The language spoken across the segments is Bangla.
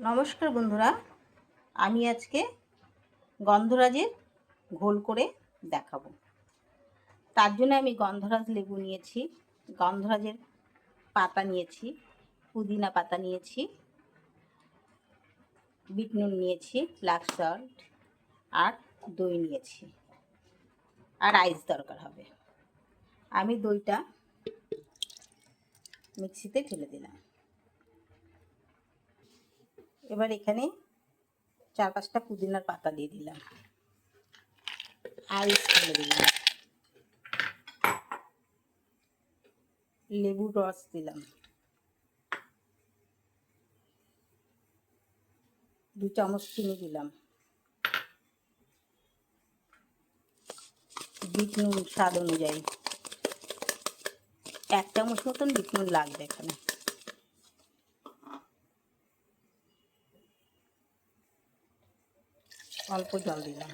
নমস্কার বন্ধুরা, আমি আজকে গন্ধরাজের ঘোল করে দেখাবো। তার জন্য আমি গন্ধরাজ লেবু নিয়েছি, গন্ধরাজের পাতা নিয়েছি, পুদিনা পাতা নিয়েছি, বিট নুন নিয়েছি, ব্ল্যাক সল্ট আর দই নিয়েছি, আর আইস দরকার হবে। আমি দইটা মিক্সিতে ঢেলে দিলাম। এবার এখানে 4-5টা পুদিনার পাতা দিয়ে দিলাম, আইস ঢেলে দিলাম, লেবুর রস দিলাম, 2 চামচ চিনি দিলাম, বিট নুন স্বাদ অনুযায়ী, 1 চামচ মতন বিট নুন লাগবে এখানে। অল্প জল দিলাম,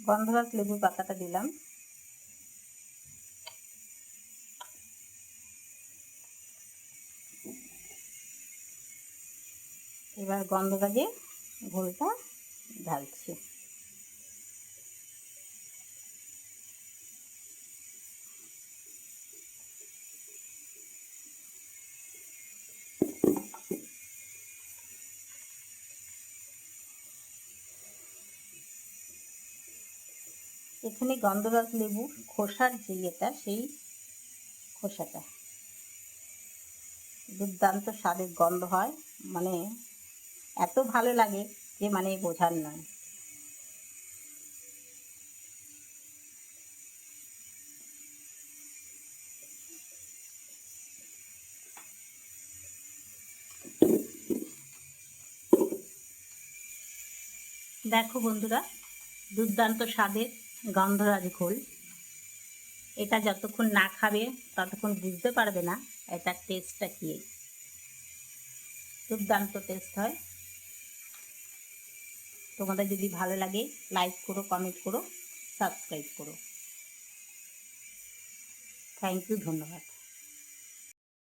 গন্ধরাজ লেবুর পাতাটা দিলাম, এবার গন্ধরাজের ঘোলটা ঢালছি। এখানে গন্ধরাজ লেবুর খোসার যে ইয়েটা, সেই খোসাটা দুর্দান্ত স্বাদের গন্ধ হয়, মানে এত ভালো লাগে যে মানে বোঝার নয়। দেখো বন্ধুরা, দুর্দান্ত স্বাদের গন্ধরাজ ঘোল। এটা যতক্ষণ না খাবে ততক্ষণ বুঝতে পারবে না এটার টেস্টটা কী। দুর্দান্ত টেস্ট হয়। তোমাদের যদি ভালো লাগে লাইক করো, কমেন্ট করো, সাবস্ক্রাইব করো। থ্যাংক ইউ, ধন্যবাদ।